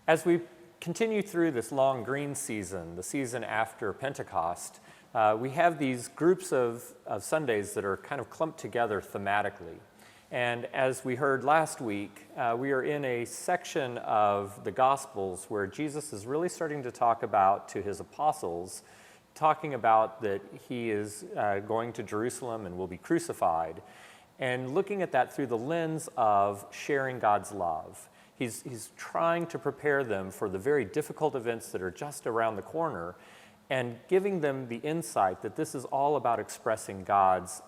As we continue through this long green season, the season after Pentecost, we have these groups of Sundays that are kind of clumped together thematically. And as we heard last week, we are in a section of the Gospels where Jesus is really starting to talk about to his apostles, talking about that he is going to Jerusalem and will be crucified, and looking at that through the lens of sharing God's love. He's trying to prepare them for the very difficult events that are just around the corner and giving them the insight that this is all about expressing God's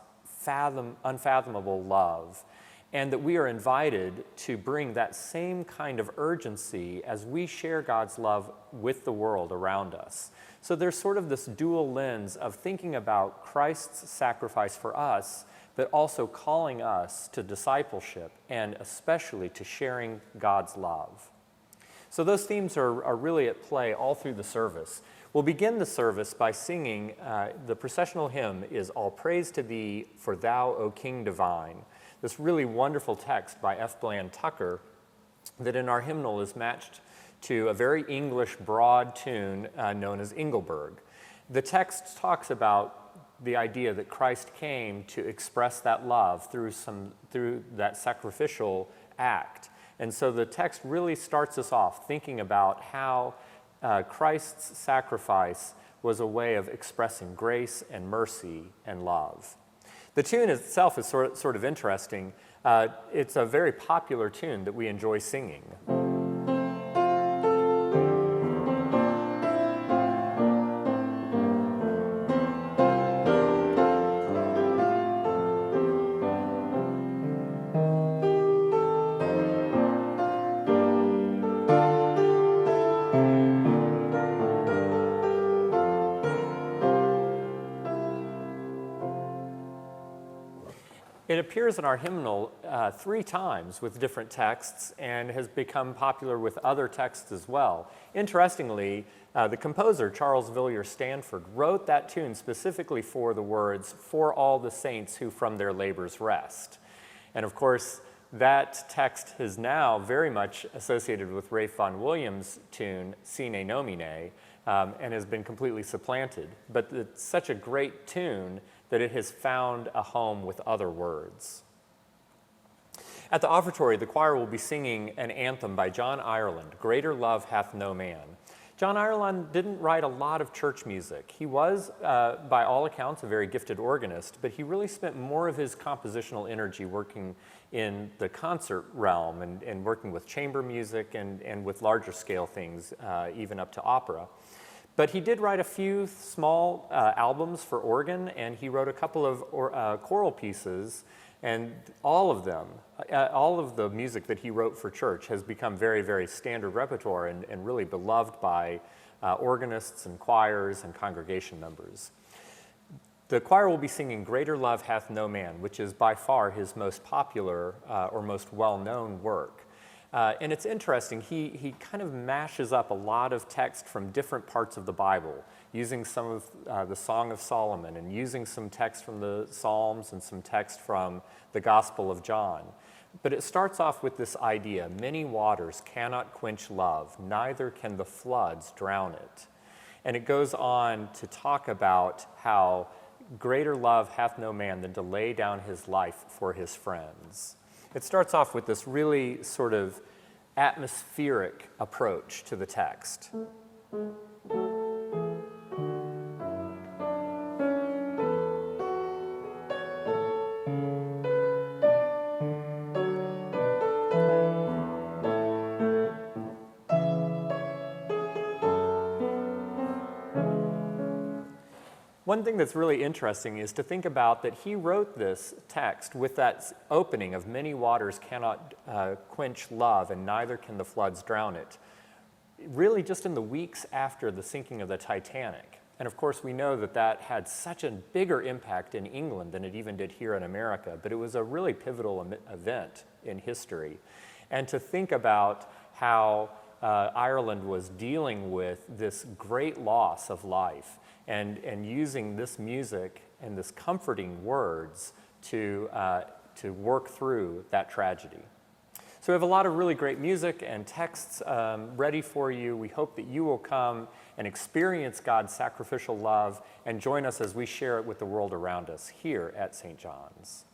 unfathomable love, and that we are invited to bring that same kind of urgency as we share God's love with the world around us. So there's sort of this dual lens of thinking about Christ's sacrifice for us, but also calling us to discipleship and especially to sharing God's love. So those themes are really at play all through the service. We'll begin the service by singing, the processional hymn is All Praise to Thee, for Thou, O King Divine. This really wonderful text by F. Bland Tucker that in our hymnal is matched to a very English broad tune known as Engelberg. The text talks about the idea that Christ came to express that love through that sacrificial act. And so the text really starts us off thinking about how Christ's sacrifice was a way of expressing grace and mercy and love. The tune itself is sort of interesting. It's a very popular tune that we enjoy singing. It appears in our hymnal 3 times with different texts and has become popular with other texts as well. Interestingly, the composer, Charles Villiers Stanford, wrote that tune specifically for the words, "For all the saints who from their labors rest." And of course, that text is now very much associated with Ralph Vaughan Williams' tune, Sine Nomine, and has been completely supplanted. But it's such a great tune that it has found a home with other words. At the offertory, the choir will be singing an anthem by John Ireland, "Greater Love Hath No Man." John Ireland didn't write a lot of church music. He was, by all accounts, a very gifted organist, but he really spent more of his compositional energy working in the concert realm and working with chamber music and with larger scale things, even up to opera. But he did write a few small albums for organ, and he wrote a couple of choral pieces, and all of the music that he wrote for church has become very, very standard repertoire and really beloved by organists and choirs and congregation members. The choir will be singing "Greater Love Hath No Man," which is by far his most popular or most well-known work. And it's interesting, he kind of mashes up a lot of text from different parts of the Bible, using some of the Song of Solomon and using some text from the Psalms and some text from the Gospel of John. But it starts off with this idea, many waters cannot quench love, neither can the floods drown it. And it goes on to talk about how greater love hath no man than to lay down his life for his friends. It starts off with this really sort of atmospheric approach to the text. One thing that's really interesting is to think about that he wrote this text with that opening of "many waters cannot quench love and neither can the floods drown it," really just in the weeks after the sinking of the Titanic. And of course we know that that had such a bigger impact in England than it even did here in America, but it was a really pivotal event in history. And to think about how Ireland was dealing with this great loss of life and using this music and this comforting words to work through that tragedy. So we have a lot of really great music and texts ready for you. We hope that you will come and experience God's sacrificial love and join us as we share it with the world around us here at St. John's.